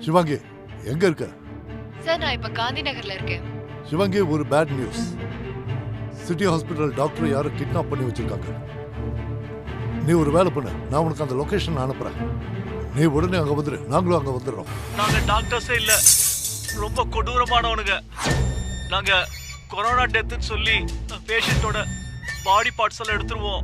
சிவாங்கி எங்க இருக்க? சார் நான் இப்ப காந்தி நகர்ல இருக்கேன். சிவாங்கி ஒரு bad news. City hospital doctor யாரும் கிட்னாப் பண்ணி வச்சிருக்காங்க. நீ ஒரு வேலை பண்ணு, நான் உனக்கு அந்த லொகேஷன் அனுப்புறேன். நீ உடனே அங்க வந்துரு, நாங்களும் அங்க வந்துடுறோம். நாங்க டாக்டர்ஸே இல்ல, ரொம்ப கொடூரமானவனுங்க. நாங்க கொரோனா டெத்துன்னு சொல்லி பேஷண்டோட பாடி பார்ட்ஸ் எல்லாம் எடுத்துருவோம்.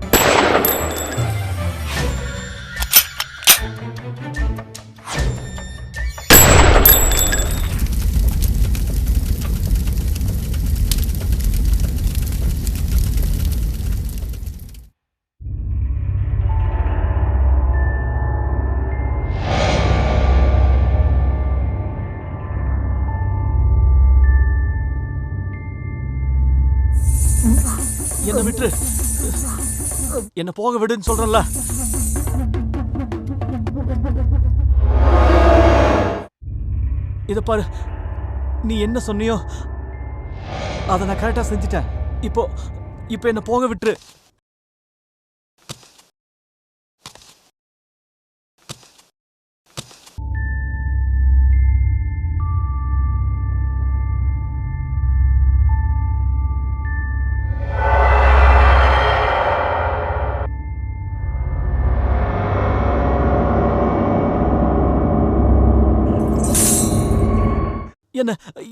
என்ன விட்டு என்ன போக விடுன்னு சொல்றல. இத பாரு, நீ என்ன சொன்னியோ அதை நான் கரெக்டா செஞ்சுட்டேன். இப்போ என்ன போக விட்டுரு.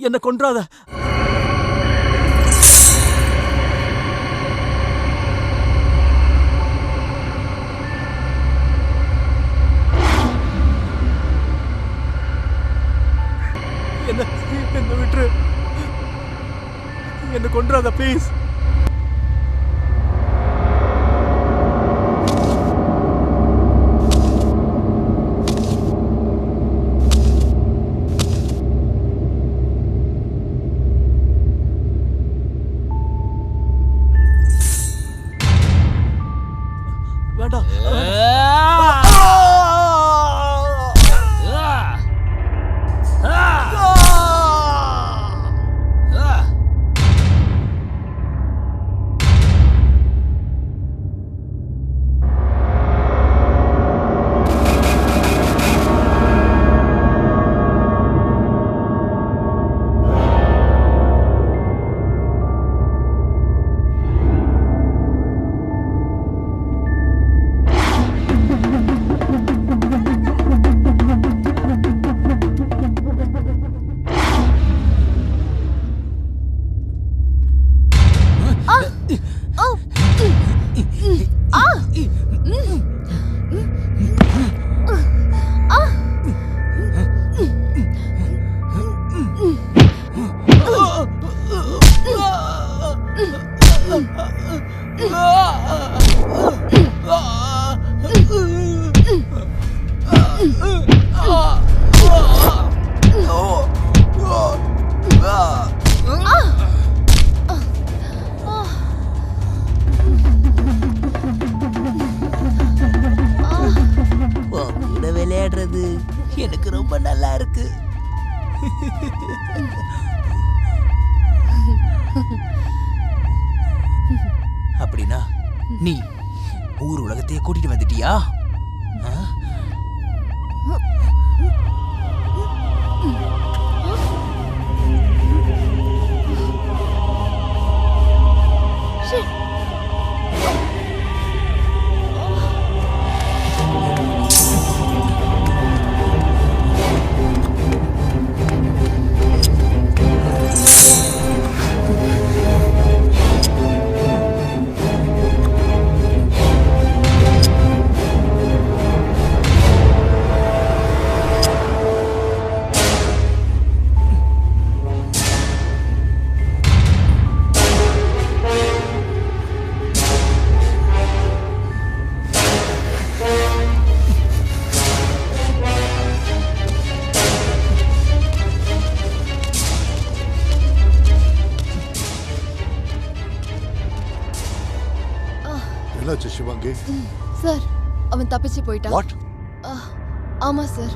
என்ன கொன்றாத. என்ன விட்டுரு, என்ன கொன்றாத ப்ளீஸ். வேண்டாம். விளையாடுறது எனக்கு ரொம்ப நல்லா இருக்கு. அப்படின்னா நீ ஊர் உலகத்தையே கூட்டிட்டு வந்துட்டியா? என்னாச்சு சிவாங்கி? சார் அவன் தப்பிச்சு போயிட்டான். வாட்? ஆமா சார்.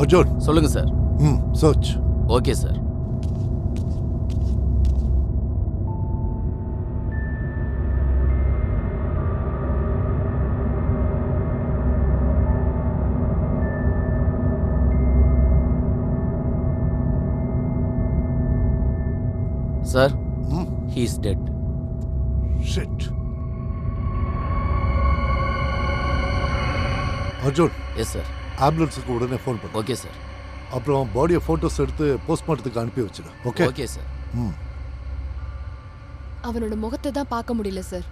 அர்ஜுன் சொல்லுங்க sir. Church. Okay sir. Sir ம் he is dead. Shit. Arjun, yes sir. ஆம்புலன்ஸுக்கு உடனே ஃபோன் பண்ணு. Okay sir. அப்புறம் பாடியை ஃபோட்டோஸ் எடுத்து போஸ்ட்மார்ட்டத்துக்கு அனுப்பி வச்சிடு. ஓகே? Okay sir. ம். அவனோட முகத்தை தான் பார்க்க முடியல சார்.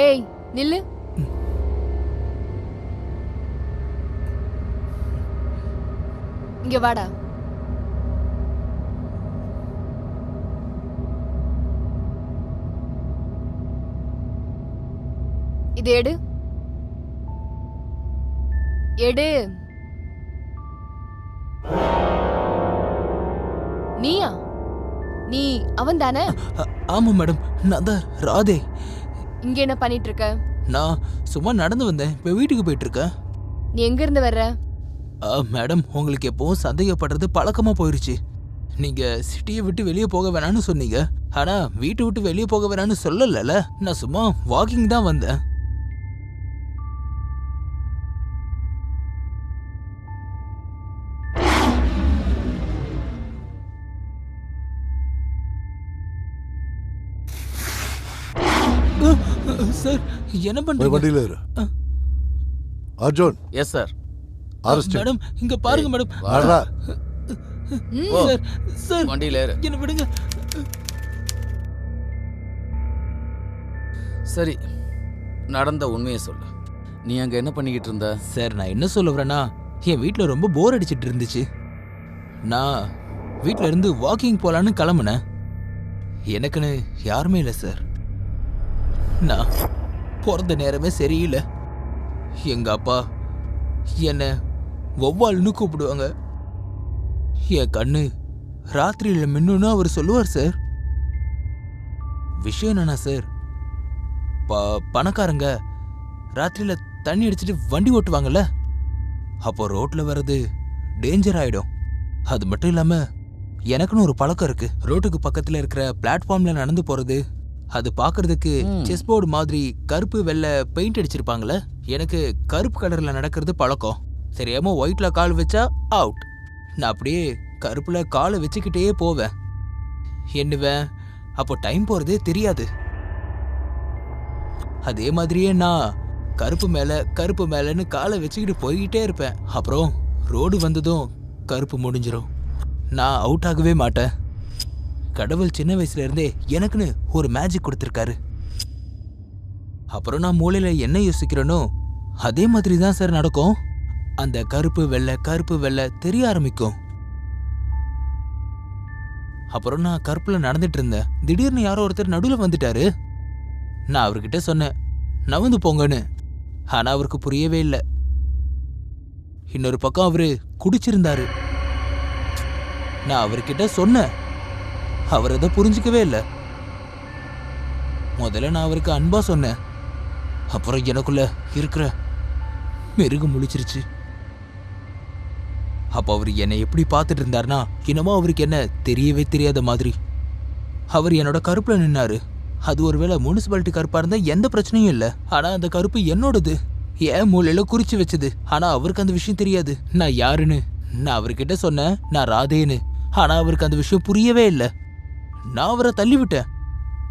ஏய் நில்லு. இங்க வாடா. இது எடு. எடு. நீயா? நீ அவன் தானே? ஆமா மேடம், நான் தான் ராதே. இங்க என்ன பண்ணிட்டு இருக்க? நான் சும்மா நடந்து வந்தேன், இப்போ வீட்டுக்கு போயிட்டு இருக்கேன். நீ எங்க இருந்து வர்ற? மேடம், உங்களுக்கு எப்பவும் சந்தேகப்படுறது பழக்கமா போயிருச்சு. நீங்க சிட்டியை விட்டு வெளியே போக வேணாம்னு சொன்னீங்க, ஆனா வீட்டை விட்டு வெளியே போக வேணாம்னு சொல்லல. நான் சும்மா வாக்கிங் தான் வந்தேன். சார் என்ன போய் பண்றீங்க? வண்டியில இரு. Arjun, yes sir. Arrest. Madam இங்க பாருங்க மேடம். வாடா. சார் சார் வண்டியில ஏறு. என்ன விடுங்க. சரி, நடந்த உண்மையை சொல்லு. நீ அங்க என்ன பண்ணிக்கிட்டு இருந்த? சார் நான் என்ன சொல்ல வரேன்னா, என் வீட்டில் ரொம்ப போர் அடிச்சிட்டு இருந்துச்சு. நான் வீட்டில் இருந்து வாக்கிங் போலான்னு கிளம்புனேன். எனக்குன்னு யாருமே இல்லை சார். நான் பிறந்த நேரமே சரியில்லை. எங்க அப்பா என்ன வௌவால்னு கூப்பிடுவாங்க. என் கண்ணு ராத்திரியில் மின்னுன்னு அவர் சொல்லுவார் சார். விஷயம் என்னன்னா சார், பணக்காரங்க ராத்திரியில தண்ணி அடிச்சிட்டு வண்டி ஓட்டுவாங்கல்ல, அப்போ ரோட்ல வர்றது டேஞ்சர் ஆயிடும். அது மட்டும் இல்லாம எனக்குன்னு ஒரு பழக்கம் இருக்கு. ரோட்டுக்கு பக்கத்துல இருக்கிற பிளாட்ஃபார்ம்ல நடந்து போறது, அது பாக்குறதுக்கு செஸ் போர்டு மாதிரி கருப்பு வெள்ளை பெயிண்ட் அடிச்சிருப்பாங்கல்ல, எனக்கு கருப்பு கலர்ல நடக்கிறது பழக்கம். தெரியாம ஒயிட்ல கால் வச்சா அவுட். நான் அப்படியே கருப்புல காலை வச்சுக்கிட்டே போவேன். என்னவேன், அப்போ டைம் போறதே தெரியாது. அதே மாதிரியே நான் கருப்பு மேலன்னு காலை வச்சுக்கிட்டு போய்கிட்டே இருப்பேன். அப்புறம் ரோடு வந்ததும் கருப்பு முடிஞ்சிடும். நான் அவுட் ஆகவே மாட்டேன். கடவுள் சின்ன வயசுல இருந்தே எனக்குன்னு ஒரு மேஜிக் கொடுத்துருக்காரு. அப்புறம் நான் மூளையில என்ன யோசிக்கிறேனோ அதே மாதிரி தான் சார் நடக்கும். அந்த கருப்பு வெள்ளை தெரிய ஆரம்பிக்கும். அப்புறம் நான் கருப்புல நடந்துட்டு இருந்தேன். திடீர்னு யாரோ ஒருத்தர் நடுவில் வந்துட்டாரு. நான் அவர்கிட்ட சொன்னேன், நவந்து போங்கன்னு. ஆனா அவருக்கு புரியவே இல்லை. இன்னொரு பக்கம் அவரு குடிச்சிருந்தாரு. நான் அவர்கிட்ட சொன்னேன், அவர் அதை புரிஞ்சுக்கவே இல்லை. முதல்ல நான் அவருக்கு அன்பா சொன்னேன். அப்புறம் எனக்குள்ள இருக்கிற மிருகம் முழிச்சிருச்சு. அப்ப அவர் என்னை எப்படி பார்த்துட்டு இருந்தாருன்னா, என்னமோ அவருக்கு என்ன தெரியவே தெரியாத மாதிரி. அவர் என்னோட கருப்புல நின்னாரு. அது ஒருவேளை முனிசிபாலிட்டி கருப்பா இருந்தா எந்த பிரச்சனையும் இல்லை. ஆனா அந்த கருப்பு என்னோடது, ஏன் மூளையில குறிச்சு வச்சது. ஆனா அவருக்கு அந்த விஷயம் தெரியாது நான் யாருன்னு. நான் அவர்கிட்ட சொன்னேன் நான் ராதேன்னு. ஆனா அவருக்கு அந்த விஷயம் புரியவே இல்லை. நான் அவரை தள்ளி விட்டேன்.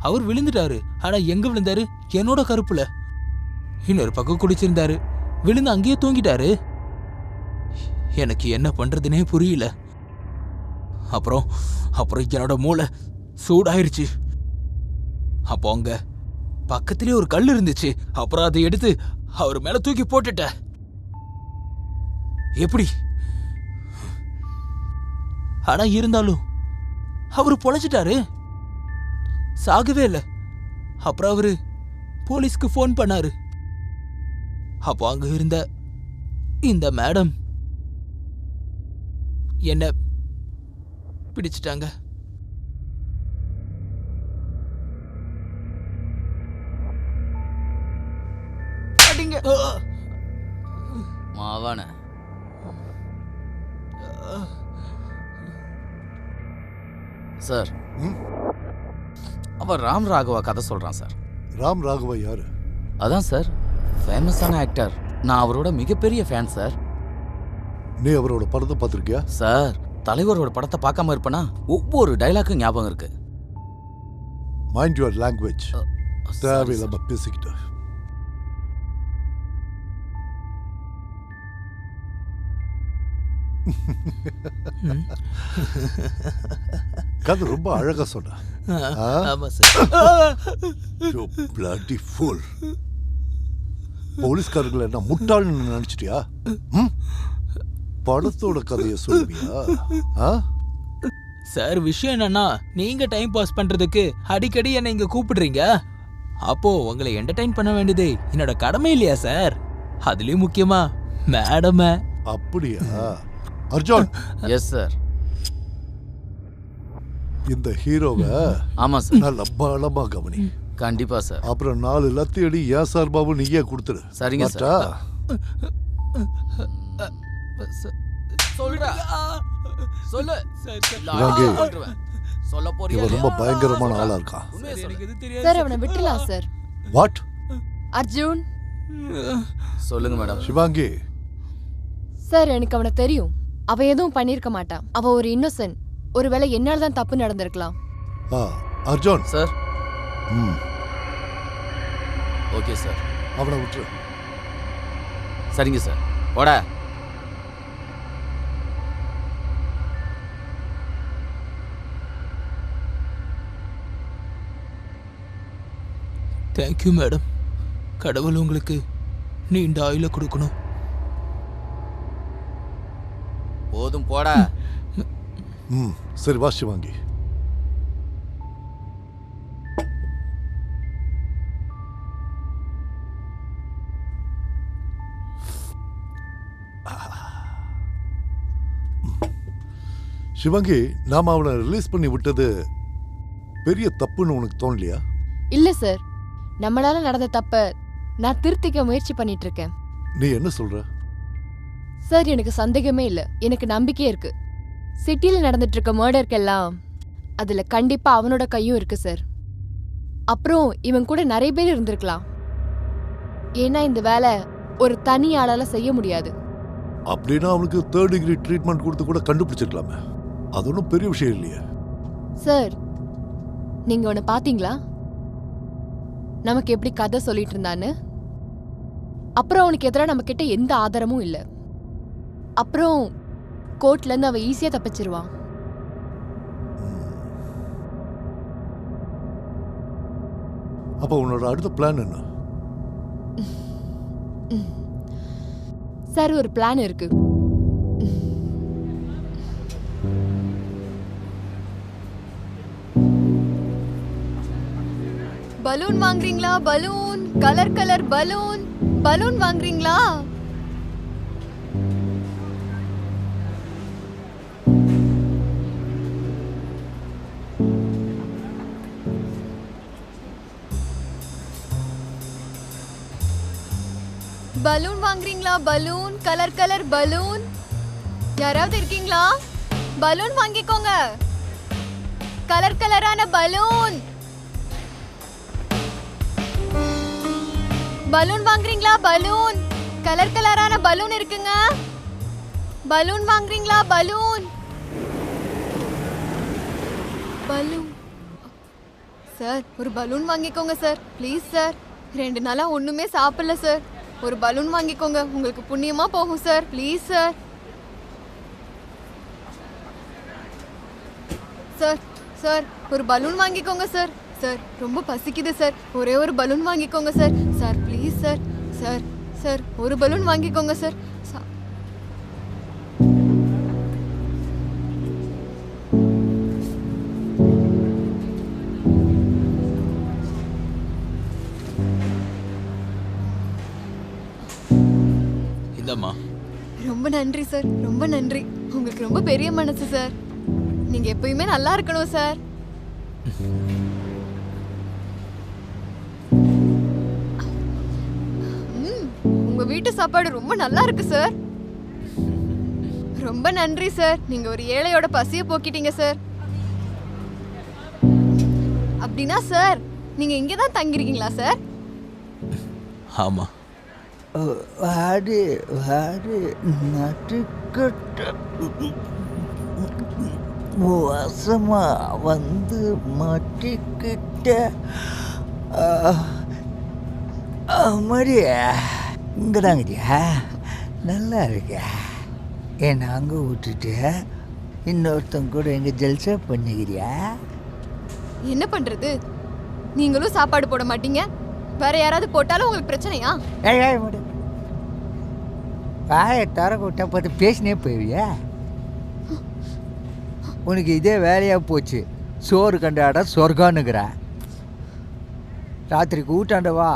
அவர் விழுந்துட்டாரு. ஆனா எங்க விழுந்தாரு? என்னோட கருப்புல. இன்னொரு பக்கம் குடிச்சிருந்தாரு. விழுந்து அங்கேயே தூங்கிட்டாரு. எனக்கு என்ன பண்றதுனே புரியல. அப்புறம் என்னோட மூளை சூடாயிருச்சு. அப்போ அங்க பக்கத்திலே ஒரு கல் இருந்துச்சு. அப்புறம் அதை எடுத்து அவர் மேல தூக்கி போட்டுட்ட. எப்படி? ஆனா இருந்தாலும் அவரு பொழைச்சிட்டாரு, சாகவே இல்லை. அப்புறம் அவரு போலீஸ்க்கு போன் பண்ணாரு. அப்போ அங்க இருந்த இந்த மேடம் என்ன பிடிச்சிட்டாங்க. அடிங்க. மாவான சார், அவன் ராம் ராகவா கதை சொல்றான் சார். ராம் ராகவா யாரு? அதான் சார், ஃபேமஸான ஆக்டர். நான் அவரோட மிகப்பெரிய ஃபேன் சார். நீ அவரோட படத்தை பார்த்துருக்கியா? சார், தலைவரோட படத்தை பார்க்காம இருப்பேனா? ஒவ்வொரு டைலாக்கும் ஞாபகம் இருக்கு. Mind your language. Sorry, தேவையில்லாம பேசிக்கிட்டு. கதை ரொம்ப அழகா சொன்ன. ஆமா சார். You bloody fool. போலீஸ்காரங்களை என்ன முட்டாள்னு நினைச்சிட்டியா? படத்தோட கதையை சொல்லுவியா? சார் விஷயம் என்னன்னா, நீங்க டைம் பாஸ் பண்றதுக்கு அடிக்கடி என்ன இங்க கூப்பிடுறீங்க. அப்போ உங்களை என்டர்டைன் பண்ண வேண்டியது என்னோட கடமை இல்லையா சார்? அதுலயும் முக்கியமா மேடம். அப்படியா அர்ஜுன்? Yes sir. இந்த ஹீரோவை ஆமா சார். நல்ல பலமா கவனி. கண்டிப்பா சார். அப்புறம் 4 லத்தி அடி ஏன் சார் பாபு நீயே கொடுத்துரு. சரிங்க சார். சொல்றா சொல்லு. இவங்க சொல்ல போறியா? இவன் ரொம்ப பயங்கரமான ஆளா இருக்கான். சார் அவனை விட்டுலாம் சார். வாட்? அர்ஜுன். சொல்லுங்க மேடம். சிவாங்கி. சார் எனக்கு அவனை தெரியும். அவன் எதுவும் பண்ணிருக்க மாட்டான். அவன் ஒரு இன்னோசென்ட். ஒருவேளை என்னால தான் தப்பு நடந்திருக்கலாம். அர்ஜுன் சார். Okay sir. அவனை விட்டுரு. சரிங்க சார். போடா. Thank you madam. கடவுள் உங்களுக்கு நீண்ட ஆயுள கொடுக்கணும். போதும் போடா. சரி வா சிவாங்கி. சிவாங்கி, நாம அவனை ரிலீஸ் பண்ணி விட்டது பெரிய தப்புன்னு உனக்கு தோணலையா? இல்ல சார், நம்மளால நடந்த தப்ப நான் திருத்திக்க முயற்சி பண்ணிட்டு இருக்கேன். நீ என்ன சொல்ற? சார் எனக்கு சந்தேகமே இல்ல, எனக்கு நம்பிக்கையே இருக்கு. சிட்டில நடந்துட்டு இருக்க மர்டருக்கெல்லாம் அதுல கண்டிப்பா அவனோட கையும் இருக்கு சார். அப்புறம் இவன் கூட நிறைய பேர் இருந்திருக்கலாம். ஏன்னா இந்த வேலை ஒரு தனி ஆளால செய்ய முடியாது. அப்படின்னா அவனுக்கு 3rd டிகிரி ட்ரீட்மெண்ட் கொடுத்து கூட கண்டுபிடிச்சிருக்கலாமே. அது ஒன்றும் பெரிய விஷயம் இல்லையே. சார் நீங்க அவனை பாத்தீங்களா? நமக்கு எப்படி கதை சொல்லிட்டு இருந்தான்னு. அப்புறம் அவனுக்கு எதிராக நம்ம கிட்ட எந்த ஆதாரமும் இல்லை. அப்புறம் கோர்ட்ல இருந்து அவன் ஈஸியா தப்பிச்சிருவான். அப்ப உன்னோட அடுத்த பிளான் என்ன? சார் ஒரு பிளான் இருக்கு. பலூன் வாங்குறீங்களா? Balloon, colour colour balloon. Balloon வாங்குறீங்களா? பலூன் வாங்குறீங்களா? Balloon, colour colour balloon. யாராவது இருக்கீங்களா? பலூன் வாங்கிக்கோங்க. கலர் கலரான பலூன். பலூன் வாங்குறீங்களா? பலூன், கலர் கலரான பலூன் இருக்குங்க. பலூன் வாங்குறீங்களா? பலூன். பலூன். சார் ஒரு பலூன் வாங்கிக்கோங்க சார், ப்ளீஸ் சார். 2 நாளா ஒண்ணுமே சாப்பிடல சார். ஒரு பலூன் வாங்கிக்கோங்க, உங்களுக்கு புண்ணியமா போகும் sir, please sir. Sir sir ஒரு பலூன் வாங்கிக்கோங்க சார். சார் ரொம்ப பசிக்குது சார், ஒரே ஒரு பலூன் வாங்கிக்கோங்க sir. Sir please sir. Sir sir ஒரு பலூன் வாங்கிக்கோங்க சார். இந்தம்மா. ரொம்ப நன்றி சார், ரொம்ப நன்றி. உங்களுக்கு ரொம்ப பெரிய மனசு சார். நீங்க எப்பயுமே நல்லா இருக்கணும் சார். உங்க வீட்டு சாப்பாடு ரொம்ப நல்லா இருக்கு சார். ரொம்ப நன்றி சார். நீங்க ஒரு ஏழையோட பசிய போக்கிட்டீங்க சார். அப்படின்னா சார் நீங்க இங்க தான் தங்கிருக்கீங்களா சார்? ஆமா. வாடி வாடி நட்டுக்கிட்ட வசமா வந்து மாட்டிக்கிட்ட. மரியா இங்கதாங்கடியா, நல்லா இருக்க. என்னை அங்கே விட்டுட்டு இன்னொருத்தங்க கூட எங்க ஜல்சா பண்ணிக்கிறியா? என்ன பண்றது, நீங்களும் சாப்பாடு போட மாட்டீங்க, வேற யாராவது போட்டாலும் உங்களுக்கு பிரச்சனையா? ஏய் முடி வாயை தர விட்டா பார்த்து பேசினே போய்வியா? உனக்கு இதே வேலையாக போச்சு. சோறு கண்டாட சொர்க்கானுங்கிற. ராத்திரிக்கு ஊட்டாண்ட வா,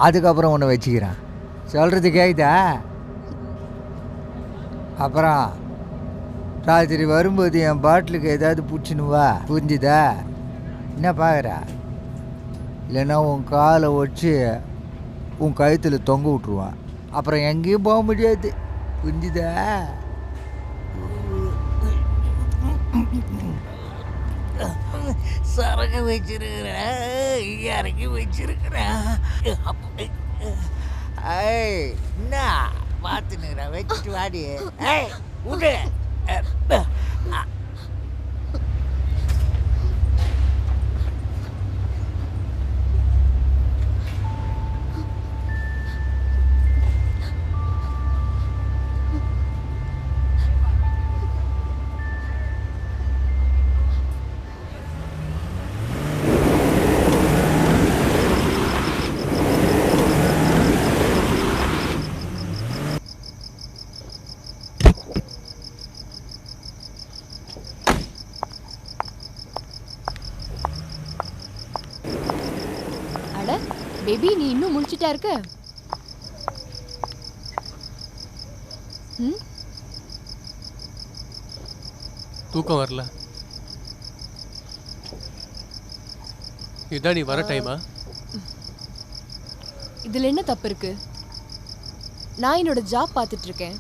அதுக்கப்புறம் உன்னை வச்சுக்கிறேன். சொல்கிறது கேக்குதா? அப்புறம் ராத்திரி வரும்போது என் பாட்டிலுக்கு ஏதாவது பிடிச்சின்னு வா, புரிஞ்சுதா? என்ன பார்க்குற? இல்லைன்னா உன் காலை வச்சு உன் கழுத்தில் தொங்க விட்ருவான். அப்புறம் எங்கேயும் போக முடியாது, புரிஞ்சுதா? சரக்கு வச்சிருக்கிறேன், இறக்கி வச்சிருக்கிறேன். என்ன பார்த்துனுக்கிறேன், வச்சுட்டு வாடி. விடு. பேபி, நீ இன்னும் முழிச்சிட்டா இருக்க? தூக்கம் வரல. இதான் நீ வர டைமா? இதுல என்ன தப்பு இருக்கு? நான் என்னோட ஜாப் பார்த்துட்டு இருக்கேன்.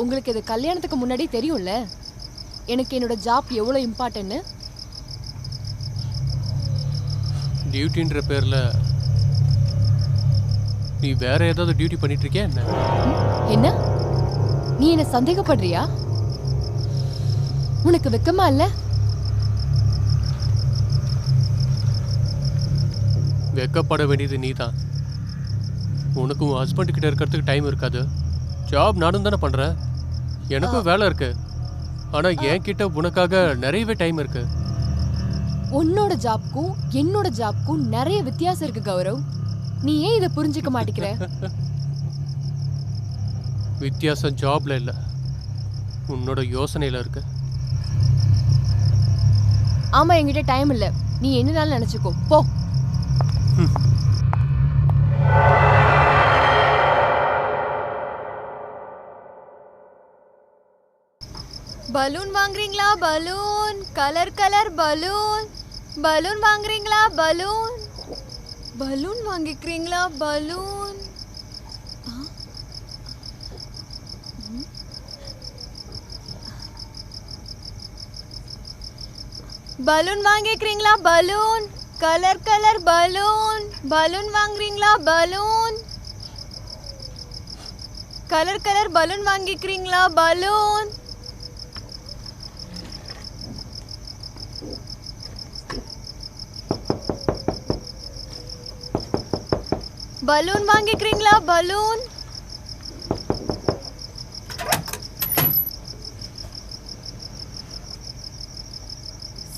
உங்களுக்கு இது கல்யாணத்துக்கு முன்னாடி தெரியும்ல எனக்கு என்னோட ஜாப் எவ்வளோ இம்பார்ட்டன்ட்னு. டியூட்டின்ற பேர்ல நீ வேற ஏதாவது டியூட்டி பண்ணிட்டு இருக்கியா என்ன? என்ன, நீ என்ன சந்தேகப்படுறியா? உனக்கு வெக்கமா இல்ல? வெக்கப்பட வேண்டியது நீ தான். உனக்கு உன் ஹஸ்பண்ட் கிட்ட இருக்கிறதுக்கு டைம் இருக்காது. ஜாப் நானும் தானே பண்றேன், எனக்கும் வேலை இருக்கு. ஆனா என் கிட்ட உனக்காக நிறையவே டைம் இருக்கு. உன்னோட ஜாப்க்கும் என்னோட ஜாப்க்கும் நிறைய வித்தியாசம் இருக்கு கௌரவ். நீ ஏன் இதை புரிஞ்சுக்க மாட்டேங்கிற? வித்தியாசம் ஜாப்ல இல்ல, உன்னோட யோசனையில இருக்கு. ஆமா, என்கிட்ட டைம் இல்ல. நீ என்னனாலும் நினைச்சுக்கோ, போ. பலூன் வாங்குறீங்களா? Balloon, colour colour balloon. Balloon வாங்குறீங்களா? பலூன். பலூன் வாங்கிக்கிறீங்களா? பலூன். பலூன் வாங்கிக்கிறீங்களா? Balloon, colour colour balloon. Balloon வாங்குறீங்களா? பலூன், கலர் கலர் பலூன் வாங்கிக்கிறீங்களா? பலூன். பலூன் வாங்கிக்கிறீங்களா? பலூன்.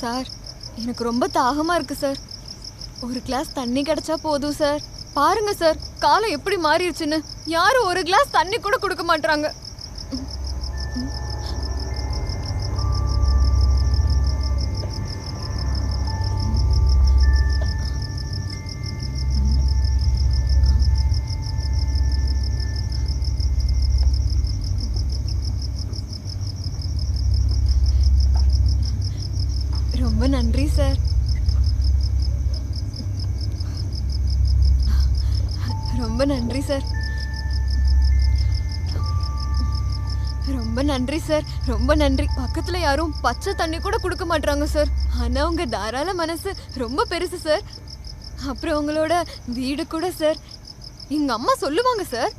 சார், எனக்கு ரொம்ப தாகமா இருக்கு சார். ஒரு கிளாஸ் தண்ணி கிடைச்சா போதும் சார். பாருங்க சார், காலம் எப்படி மாறிடுச்சுன்னு. யாரும் ஒரு கிளாஸ் தண்ணி கூட கொடுக்க மாட்டாங்க. ரொம்ப நன்றி சார். ரொம்ப நன்றி சார். ரொம்ப நன்றி சார். ரொம்ப நன்றி. பக்கத்துல யாரும் பச்சை தண்ணி கூட கொடுக்க மாட்டாங்க சார். ஆனா உங்க தாராள மனசு ரொம்ப பெருசு சார். அப்புறம் உங்களோட வீடு கூட சார். எங்க அம்மா சொல்லுவாங்க சார்,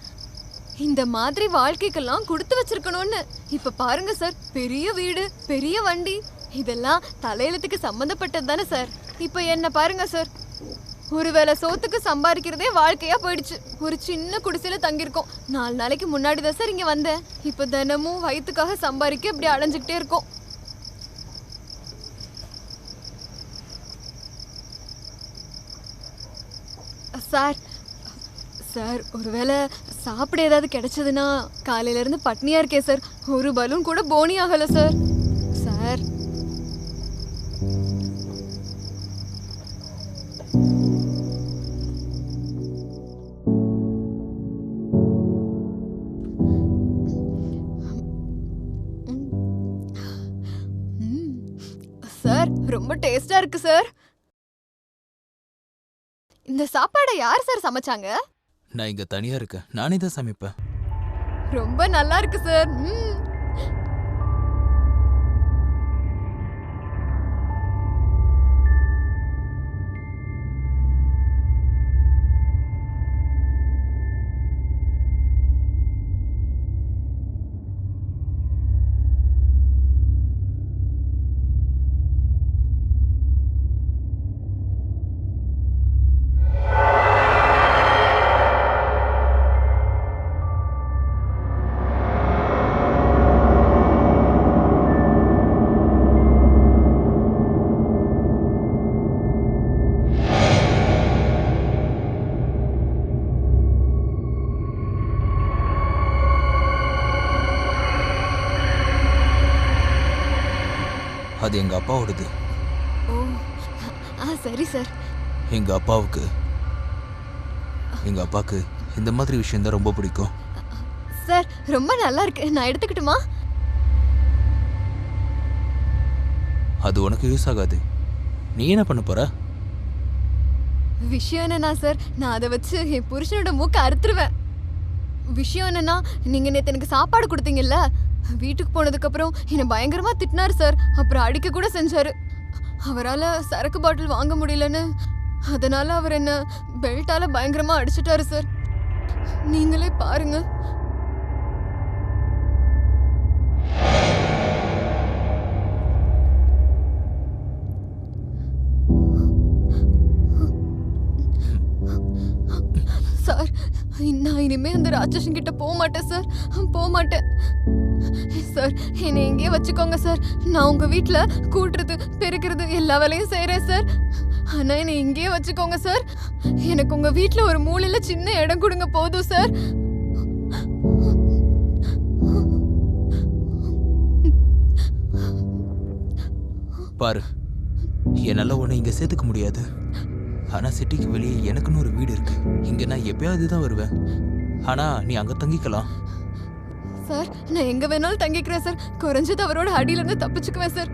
இந்த மாதிரி வாழ்க்கைக்கெல்லாம் கொடுத்து வச்சிருக்கணும்னு. இப்ப பாருங்க சார், பெரிய வீடு, பெரிய வண்டி, இதெல்லாம் தலையெழுத்துக்கு சம்பந்தப்பட்டது தானே சார். இப்ப என்ன பாருங்க சார், ஒருவேளை சோத்துக்கு சம்பாதிக்கிறதே வாழ்க்கையா போயிடுச்சு. ஒரு சின்ன குடிசையில தங்கியிருக்கோம். 4 நாளைக்கு முன்னாடி தான் சார் இங்க வந்தேன். இப்ப தினமும் வயிற்றுக்காக சம்பாதிக்க இப்படி அலைஞ்சுக்கிட்டே இருக்கோம். சார் சார் ஒருவேளை சாப்பிட ஏதாவது கிடைச்சதுன்னா, காலையில இருந்து பட்னியா இருக்கேன் சார். ஒரு பலூன் கூட போனி ஆகல சார். சார் சார் ரொம்ப டேஸ்டா இருக்கு சார். இந்த சாப்பாடை யார் சார் சமைச்சாங்க? நான் இங்க தனியா இருக்கேன், நானே தான் சமைப்பேன். ரொம்ப நல்லா இருக்கு சார். அது எங்க அப்பாவோடது. ஓ சரி சார். எங்க அப்பாவுக்கு இந்த மாதிரி விஷயம் தான் ரொம்ப பிடிக்கும். சார் ரொம்ப நல்லா இருக்கு, நான் எடுத்துக்கிட்டுமா? அது உனக்கு யூஸ் ஆகாது. நீ என்ன பண்ண போற? விஷயம் என்னன்னா சார், நான் அதை வச்சு என் புருஷனோட மூக்க அறுத்துருவேன். விஷயம் என்னன்னா, நீங்க நேத்து எனக்கு சாப்பாடு கொடுத்தீங்கல்ல, வீட்டுக்கு போனதுக்கு அப்புறம் என்னை பயங்கரமா திட்டினாரு சார். அப்புறம் அடிக்க கூட செஞ்சாரு. அவரால் சரக்கு பாட்டில் வாங்க முடியலன்னு, அதனால அவர் என்ன பெல்ட்டால பயங்கரமா அடிச்சிட்டாரு சார். நீங்களே பாருங்க. சார் நான் இனிமே அந்த ராட்சசன் கிட்ட போக மாட்டேன் சார், போக மாட்டேன் சார். என்னை எங்கேயே வச்சுக்கோங்க சார். நான் உங்க வீட்டுல கூட்டுறது பெருக்கிறது எல்லா வேலையும் செய்யறேன் சார். ஆனா என்னை இங்கேயே வச்சுக்கோங்க சார். எனக்கு உங்க வீட்டுல ஒரு மூலையில சின்ன இடம் கொடுங்க, போதும் சார். பாரு, என்னால உன்னை இங்க சேர்த்துக்க முடியாது. ஆனா சிட்டிக்கு வெளியே எனக்குன்னு ஒரு வீடு இருக்கு. இங்க நான் எப்பயாவது தான் வருவேன். ஆனா நீ அங்க தங்கிக்கலாம். சார் நான் எங்க வேணாலும் தங்கிக்கிறேன் சார். குறைஞ்சது அவரோட அடியில இருந்து தப்பிச்சுக்குவேன் சார்.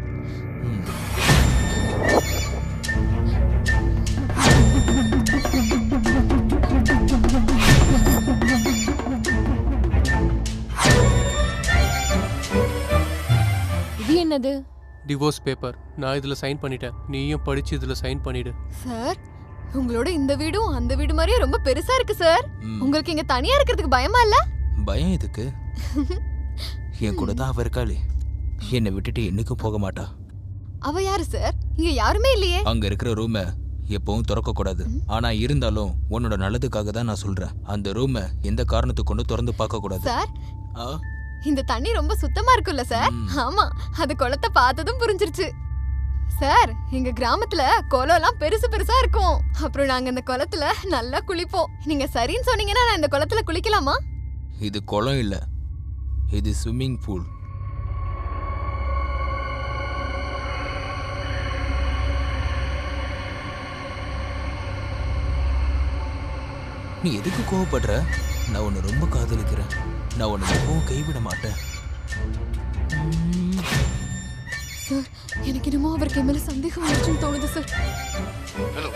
இது என்னது? Divorce paper. நான் இதுல சைன் பண்ணிட்டேன், நீயும் படிச்சு இதுல சைன் பண்ணிடு. சார் உங்களோட இந்த வீடும் அந்த வீடு மாதிரியே ரொம்ப பெருசா இருக்கு சார். உங்களுக்கு இங்க தனியா இருக்கிறதுக்கு பயமா இல்ல? பயம் எதுக்கு? என் கூட தான் அவ இருக்காளே, என்னை விட்டுட்டு என்னைக்கும் போக மாட்டா. அவ யாரு சார்? இங்க யாருமே இல்லையே. அங்க இருக்கிற ரூமை எப்பவும் திறக்க கூடாது. ஆனா இருந்தாலும் உன்னோட நல்லதுக்காக தான் நான் சொல்றேன். அந்த ரூமை எந்த காரணத்துக்கு கொண்டு திறந்து பார்க்க கூடாது. சார் இந்த தண்ணி ரொம்ப சுத்தமா இருக்குல்ல சார்? ஆமா, அது குளத்தை பார்த்ததும் புரிஞ்சிருச்சு சார். எங்க கிராமத்துல குளம் எல்லாம் பெருசு பெருசா இருக்கும். அப்புறம் நாங்க இந்த குளத்துல நல்லா குளிப்போம். நீங்க சரின்னு சொன்னீங்கன்னா நான் இந்த குளத்துல குளிக்கலாமா? இது குளம் இல்ல, இது ஸ்விம்மிங் பூல். நீ எதுக்கு கோவப்படுற? நான் உன்னை ரொம்ப காதலிக்கிறேன். நான் உன்னை எப்பவும் கைவிட மாட்டேன். சார் எனக்கு என்னமோ அவருக்கு மேல சந்தேகம் வந்துச்சுன்னு தோணுது சார். ஹலோ